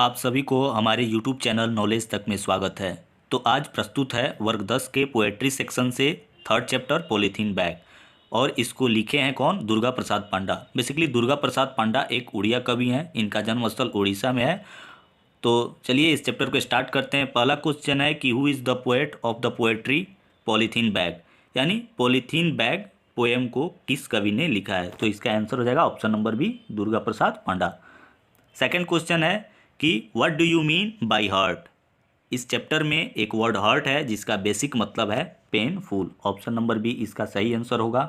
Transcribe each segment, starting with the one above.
आप सभी को हमारे YouTube चैनल नॉलेज तक में स्वागत है। तो आज प्रस्तुत है वर्ग 10 के पोएट्री सेक्शन से थर्ड चैप्टर पॉलीथीन बैग। और इसको लिखे हैं कौन? दुर्गा प्रसाद पांडा। बेसिकली दुर्गा प्रसाद पांडा एक उड़िया कवि हैं, इनका जन्मस्थल उड़ीसा में है। तो चलिए इस चैप्टर को स्टार्ट करते हैं। पहला क्वेश्चन है कि who is the poet of the poetry polythene bag, यानी पॉलीथीन बैग पोएम को किस कवि ने लिखा है? तो इसका आंसर हो जाएगा option number B, Durga Prasad Panda. Second question है कि what do you mean by hurt. इस चैप्टर में एक वर्ड हर्ट है जिसका बेसिक मतलब है पेनफुल। ऑप्शन नंबर बी इसका सही आंसर होगा।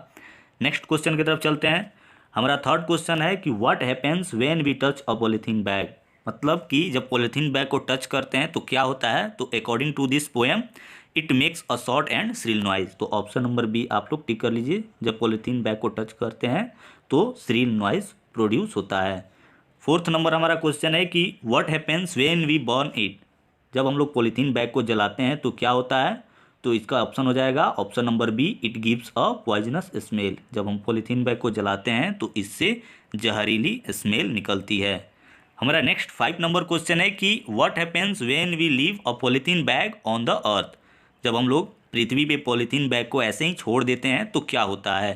नेक्स्ट क्वेश्चन की तरफ चलते हैं। हमारा थर्ड क्वेश्चन है कि what happens when we touch a polythene bag, मतलब कि जब पॉलीथीन बैग को टच करते हैं तो क्या होता है? तो according to this poem it makes a short and shrill noise. तो ऑप्शन नंबर बी आप लोग टिक कर लीजिए। जब पॉलीथीन बैग को टच करते हैं तो श्रिल नॉइज प्रोड्यूस होता है। फोर्थ नंबर हमारा क्वेश्चन है कि what happens when we burn it. जब हम लोग पॉलीथीन बैग को जलाते हैं तो क्या होता है? तो इसका ऑप्शन हो जाएगा option number B, it gives a poisonous smell. जब हम पॉलीथीन बैग को जलाते हैं तो इससे जहरीली स्मेल निकलती है। हमारा नेक्स्ट 5 नंबर क्वेश्चन है कि what happens when we leave a polythene bag on the earth. जब हम लोग पृथ्वी पे पॉलीथीन बैग को ऐसे ही छोड़ देते हैं तो क्या होता है?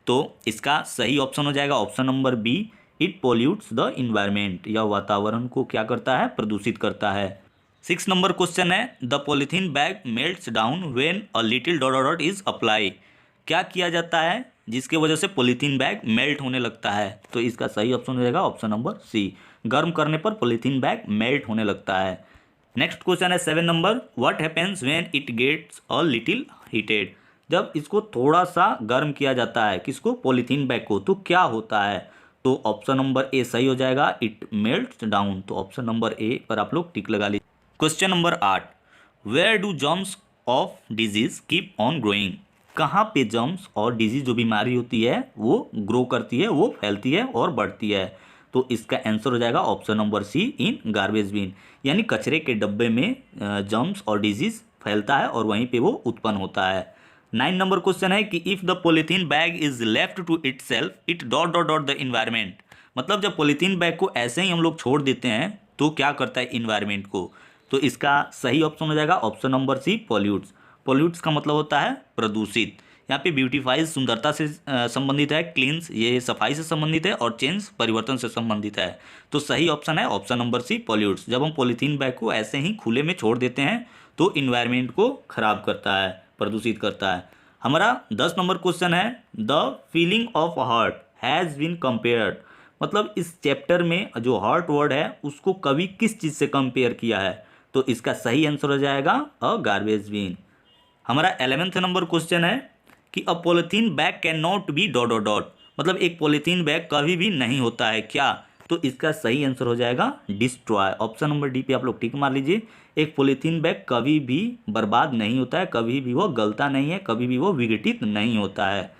तो इसका सही ऑप्शन हो जाएगा option number B, it pollutes the environment. यह वातावरण को क्या करता है? प्रदूषित करता है। 6 नंबर क्वेश्चन है the polythene bag melts down when a little dot dot is apply. क्या किया जाता है जिसके वजह से पॉलीथीन बैग मेल्ट होने लगता है? तो इसका सही ऑप्शन हो जाएगा ऑप्शन नंबर सी, गर्म करने पर पॉलीथीन बैग मेल्ट होने लगता है। नेक्स्ट क्वेश्चन है 7 नंबर, what happens when it gets a little heated. जब इसको थोड़ा सा गर्म किया जाता है, किसको? पॉलीथीन बैग को, तो क्या होता है? तो ऑप्शन नंबर ए सही हो जाएगा, इट मेल्ट्स डाउन। तो ऑप्शन नंबर ए पर आप लोग टिक लगा लीजिए। Question number 8, where do germs of disease keep on growing. कहाँ पे जर्म्स और डिजीज जो बीमारी होती है वो ग्रो करती है, वो फैलती है और बढ़ती है? तो इसका आंसर हो जाएगा option number C, in garbage bin. यानी कचरे के डब्बे में जर्म्स और डिजीज फैलता है और वहीं पे वो उत्पन्न होता है। 9 नंबर क्वेश्चन है कि if the polythene bag is left to itself it dot dot dot the environment. मतलब जब पॉलीथीन बैग को ऐसे ही हम लोग छोड़ देते हैं तो क्या करता है इन्वायरमेंट को? तो इसका सही ऑप्शन हो जाएगा option number C, pollutes. Pollutes का मतलब होता है प्रदूषित। यहाँ पे ब्यूटीफाइज सुंदरता से संबंधित है, क्लींस ये सफाई से संबंधित है और चेंज परिवर्तन से संबंधित है। तो सही ऑप्शन है ऑप्शन नंबर सी, पॉल्यूट्स। जब हम पॉलीथीन बैग को ऐसे ही खुले में छोड़ देते हैं तो इन्वायरमेंट को खराब करता है, प्रदूषित करता है। हमारा 10 नंबर क्वेश्चन है the feeling of heart has been compared. मतलब इस चैप्टर में जो हार्ट वर्ड है उसको कवि किस चीज़ से कंपेयर किया है? तो इसका सही आंसर हो जाएगा अ गार्बेज बिन। हमारा 11th नंबर क्वेश्चन है कि a polythene bag can not be dot dot dot. मतलब एक पॉलीथीन बैग कभी भी नहीं होता है, क्या? तो इसका सही आंसर हो जाएगा डिस्ट्रॉय। ऑप्शन नंबर डी पे आप लोग टिक मार लीजिए। एक पॉलीथीन बैग कभी भी बर्बाद नहीं होता है, कभी भी वो गलता नहीं है, कभी भी वो विघटित नहीं होता है।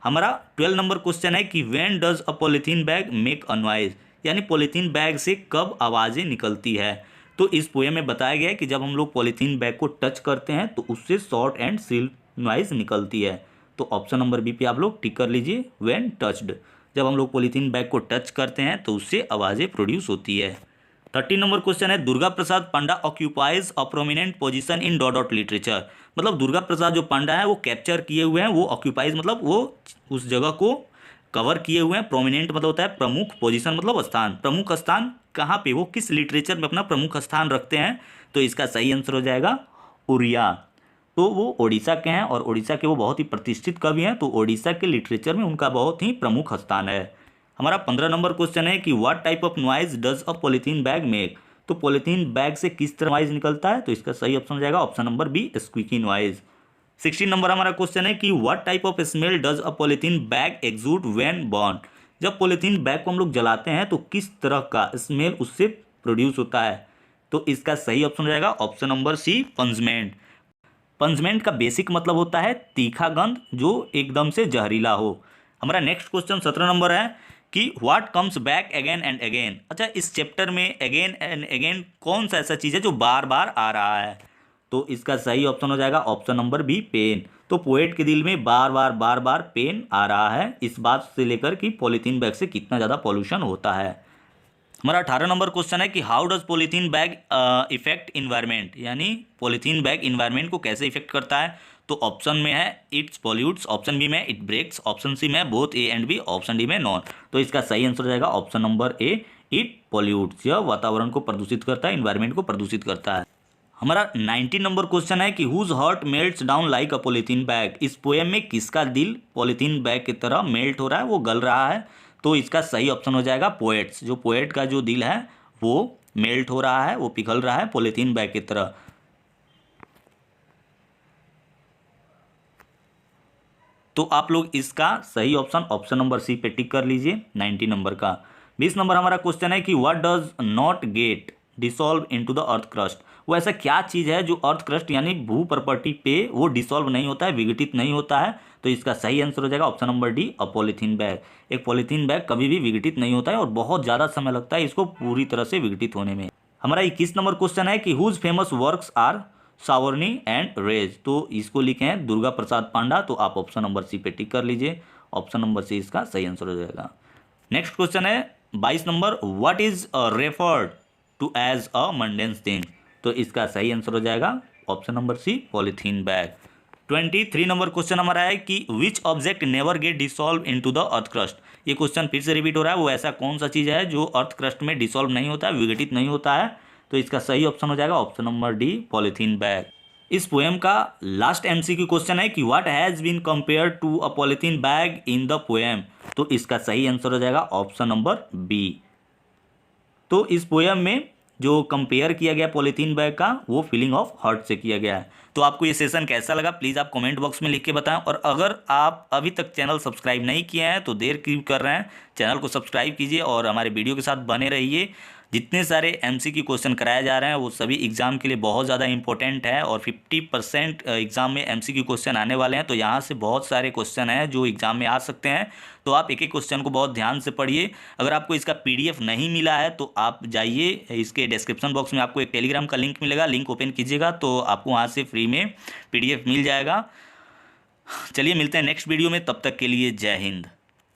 हमारा 12 नंबर क्वेश्चन है कि when does a polythene bag make a noise. यानी पॉलीथीन बैग से कब आवाज़ें निकलती है? तो इस पोएम में बताया गया है कि जब हम लोग पॉलीथीन बैग को टच करते हैं तो उससे शॉर्ट एंड श्रिल नॉइज निकलती है। तो ऑप्शन नंबर बी पे आप लोग टिक कर लीजिए, व्हेन टच्ड। जब हम लोग पॉलीथीन बैग को टच करते हैं तो उससे आवाज़ें प्रोड्यूस होती है। 13 नंबर क्वेश्चन है Durga Prasad Panda occupies a prominent position in dot dot literature. मतलब दुर्गा प्रसाद जो पांडा है वो कैप्चर किए हुए हैं, वो ऑक्यूपाइज मतलब वो उस जगह को कवर किए हुए हैं। प्रोमिनेंट मतलब होता है प्रमुख, पोजीशन मतलब स्थान। प्रमुख स्थान कहाँ पे, वो किस लिटरेचर में अपना प्रमुख स्थान रखते हैं? तो इसका सही आंसर हो जाएगा उड़िया। तो वो ओडिशा के हैं और ओडिशा के वो बहुत ही प्रतिष्ठित कवि हैं, तो ओडिशा के लिटरेचर में उनका बहुत ही प्रमुख स्थान है। हमारा 15 नंबर क्वेश्चन है कि what type of noise does a polythene bag make. तो पॉलीथीन बैग से किस तरह नॉइज निकलता है? तो इसका सही ऑप्शन हो जाएगा option number B, squeaky noise. 16 number हमारा क्वेश्चन है कि what type of smell does a polythene bag exude when burn. जब पॉलीथीन बैग को हम लोग जलाते हैं तो किस तरह का स्मेल उससे प्रोड्यूस होता है? तो इसका सही ऑप्शन हो जाएगा ऑप्शन नंबर सी, पंजमेंट। पंजमेंट का बेसिक मतलब होता है तीखा गंध जो एकदम से जहरीला हो। हमारा नेक्स्ट क्वेश्चन 17 नंबर है कि what comes back again and again. अच्छा, इस चैप्टर में अगेन एंड अगेन कौन सा ऐसा चीज़ है जो बार बार आ रहा है? तो इसका सही ऑप्शन हो जाएगा ऑप्शन नंबर बी, पेन। तो पोएट के दिल में बार बार पेन आ रहा है, इस बात से लेकर कि पॉलीथीन बैग से कितना ज़्यादा पॉल्यूशन होता है। हमारा 18 नंबर क्वेश्चन है कि how does polythene bag affect environment, यानी पॉलीथीन बैग इन्वायरमेंट को कैसे इफेक्ट करता है। तो ऑप्शन में है इट्स पॉल्यूट्स, ऑप्शन बी में इट ब्रेक्स, ऑप्शन सी में both A and B, option D में नॉन। तो इसका सही आंसर हो जाएगा option number A, it pollutes. यह वातावरण को प्रदूषित करता है, इन्वायरमेंट को प्रदूषित करता है। हमारा 19 नंबर क्वेश्चन है कि whose heart melts down like a polythene bag. इस पोएम में किसका दिल पॉलीथीन बैग की तरह मेल्ट हो रहा है, वो गल रहा है। तो इसका सही ऑप्शन हो जाएगा पोएट्स। जो पोएट का जो दिल है वो मेल्ट हो रहा है, वो पिघल रहा है पॉलीथीन बैग की तरह। तो आप लोग इसका सही ऑप्शन ऑप्शन नंबर सी पे टिक कर लीजिए 90 नंबर का। 20 नंबर हमारा क्वेश्चन है कि what does not gate dissolve into the earth crust. वो ऐसा क्या चीज़ है जो अर्थ क्रस्ट यानी भू प्रॉपर्टी पे वो डिसॉल्व नहीं होता है, विघटित नहीं होता है। तो इसका सही आंसर हो जाएगा ऑप्शन नंबर डी, अ पॉलीथीन बैग। एक पॉलीथीन बैग कभी भी विघटित नहीं होता है और बहुत ज़्यादा समय लगता है इसको पूरी तरह से विघटित होने में। हमारा 21 नंबर क्वेश्चन है कि हुज फेमस वर्क्स आर सावर्नी एंड रेज। तो इसको लिखे हैं दुर्गा प्रसाद पांडा। तो आप ऑप्शन नंबर सी पे टिक कर लीजिए, ऑप्शन नंबर सी इसका सही आंसर हो जाएगा। नेक्स्ट क्वेश्चन है 22 नंबर, what is referred to as a mundanes thing. तो इसका सही आंसर हो जाएगा option number C, polythene bag. 23 नंबर क्वेश्चन हमारा है कि which object never get dissolve into the earth crust. ये क्वेश्चन फिर से रिपीट हो रहा है, वो ऐसा कौन सा चीज़ है जो अर्थ क्रस्ट में डिसॉल्व नहीं होता है, विघटित नहीं होता है। तो इसका सही ऑप्शन हो जाएगा option number D, polythene bag. इस पोएम का लास्ट एमसीक्यू क्वेश्चन है कि what has been compare to a polythene bag in the poem. तो इसका सही आंसर हो जाएगा ऑप्शन नंबर बी। तो इस पोएम में जो कंपेयर किया गया पॉलीथीन बैग का वो फीलिंग ऑफ हर्ट से किया गया है। तो आपको ये सेशन कैसा लगा प्लीज़ आप कमेंट बॉक्स में लिख के बताएं। और अगर आप अभी तक चैनल सब्सक्राइब नहीं किए हैं तो देर क्यों कर रहे हैं, चैनल को सब्सक्राइब कीजिए और हमारे वीडियो के साथ बने रहिए। जितने सारे एमसीक्यू क्वेश्चन कराए जा रहे हैं वो सभी एग्जाम के लिए बहुत ज़्यादा इंपॉर्टेंट है और 50% एग्जाम में एमसीक्यू क्वेश्चन आने वाले हैं। तो यहाँ से बहुत सारे क्वेश्चन हैं जो एग्जाम में आ सकते हैं। तो आप एक एक क्वेश्चन को बहुत ध्यान से पढ़िए। अगर आपको इसका पीडीएफ नहीं मिला है तो आप जाइए, इसके डिस्क्रिप्शन बॉक्स में आपको एक टेलीग्राम का लिंक मिलेगा, लिंक ओपन कीजिएगा तो आपको वहाँ से फ्री में पीडीएफ मिल जाएगा। चलिए मिलते हैं नेक्स्ट वीडियो में, तब तक के लिए जय हिंद।